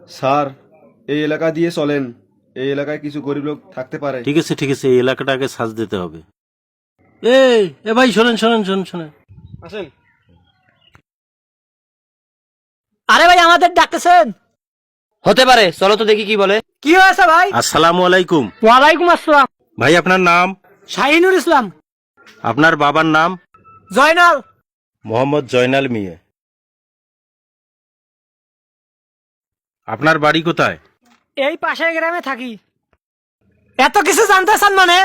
Sir, এই এলাকা দিয়ে চলেন। এই এলাকায় কিছু গরিব লোক থাকতে পারে। ঠিক আছে ঠিক আছে, এই এলাকাটাকে সাজ দিতে হবে। এই এ ভাই শোনেন শোনেন শোনেন শোনেন, আসেন। আরে ভাই আমাদের ডাকতেছেন? হতে পারে, চলো তো দেখি কি বলে। কি হয়েছে ভাই? আসসালামু আলাইকুম। ওয়ালাইকুম আসসালাম। ভাই আপনার নাম? শাহিনুর ইসলাম। আপনার বাবার নাম? জয়নাল। মোহাম্মদ জয়নাল মিয়া। আপনার বাড়ি কোথায়? এই পাশের গ্রামে থাকি। এত কিছু জানতে চান মানে?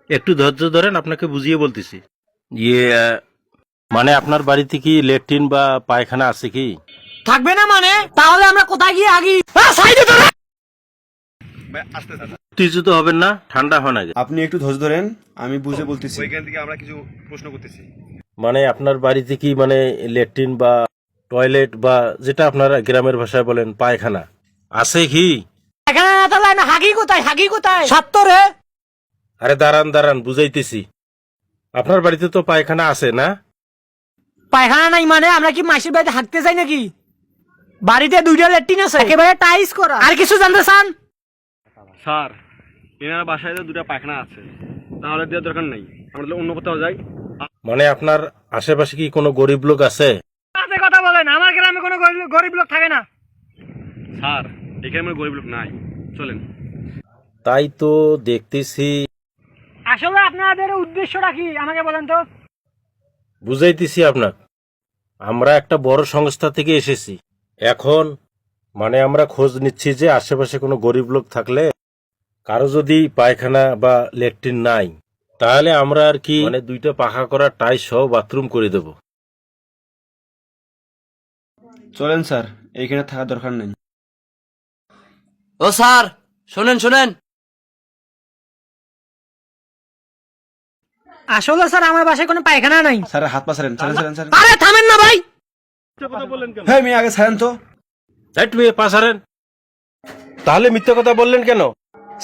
একটু ধৈর্য ধরেন, আপনাকে বুঝিয়ে বলতেছি। মানে আপনার বাড়িতে কি ল্যাট্রিন বা পায়খানা আছে কি? থাকবে না মানে? তাহলে আমরা কোথায় গিয়ে আগি? উত্তেজিত হবেন না, ঠান্ডা হন আগে। আপনি একটু ধৈর্য ধরেন, আমি বুঝে বলতেছি। ওইখান থেকে আমরা কিছু প্রশ্ন করতেছি। মানে আপনার বাড়িতে কি মানে ল্যাট্রিন বা টয়লেট বা যেটা আপনারা গ্রামের ভাষায় বলেন পায়খানা আছে কি? এখানে না তাহলে না হাগি কোথায়? হাগি কোথায়? সাত্তরে। আরে দাঁড়ান দাঁড়ান, বুঝাইতেছি। আপনার বাড়িতে তো পায়খানা আছে না? পায়খানা নাই মানে আমরা কি মাসির বাড়িতে হাঁটতে যাই নাকি? বাড়িতে দুইটা ল্যাট্রিন আছে, একেবারে টাইস করা। আর কিছু জানতে চান? স্যার, এনার বাসায় তো দুটো পায়খানা আছে, তাহলে দেওয়ার দরকার নেই। আমরা অন্য কোথাও যাই। মানে আপনার আশেপাশে কি কোনো গরিব লোক আছে? কাছে কথা বলেন, আমার গ্রামে কোনো গরিব লোক থাকে না। স্যার, এখানে আমার গরিব লোক নাই, চলেন। তাই তো দেখতেছি। আসলে আপনাদের উদ্দেশ্যটা কি আমাকে বলেন তো? বুঝাইতেছি আপনার, আমরা একটা বড় সংস্থা থেকে এসেছি। এখন মানে আমরা খোঁজ নিচ্ছি যে আশেপাশে কোনো গরিব লোক থাকলে, কারো যদি পায়খানা বা ল্যাট্রিন নাই, তাহলে আমরা আর কি মানে দুইটা পাখা করা টাইস সহ বাথরুম করে দেব। চলেন স্যার, এইখানে থাকার দরকার নেই। ও স্যার, শোনেন শোনেন। আসলে স্যার আমার বাসায় কোনো পায়খানা নাই। স্যার, হাত পা ছাড়েন, ছাড়েন ছাড়েন ছাড়েন। আরে থামেন না ভাই। হ্যাঁ, মেয়ে আগে ছাড়েন তো। তুমি পাশারেন, তাহলে মিথ্যে কথা বললেন কেন?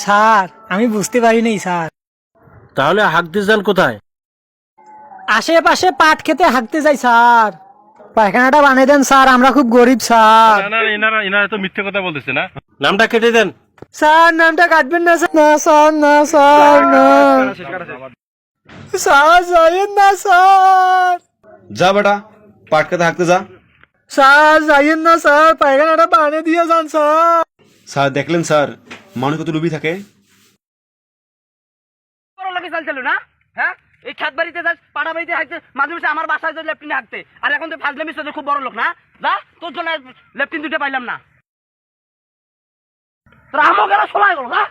স্যার আমি বুঝতে পারিনি স্যার। তাহলে হাঁকতে যান কোথায়? আশেপাশে পাট খেতে হাঁকতে যাই স্যার। পায়খানাটা বানিয়ে দেন স্যার, আমরা খুব গরিব স্যার। এনারা তো মিথ্যে কথা বলতেছে না। নামটা কেটে দেন। স্যার নামটা কাটবেন না স্যার। না স্যার, না স্যার, না স্যার, যাইয়েন না স্যার। যা বেটা, পাটকাতে হাঁকতে যা। স্যার যাইয়েন না স্যার, পায়খানাটা বানিয়ে দিয়ে যান স্যার। স্যার, দেখলেন স্যার, মানুষ কত লুবি থাকে। চলছিল না, হ্যাঁ? এই খেত বাড়িতে যাস, পাড়া বাড়িতে হাঁকতে, মাঝে মাঝে আমার বাসায় যাই লেফটিনে হাঁকতে। আর এখন তো ফাজলামি চলছে, খুব বড় লোক না? যা, তোর জন্য লেফটিন দুটো পাইলাম না। তোরা আমাকে সোলাই গেল না।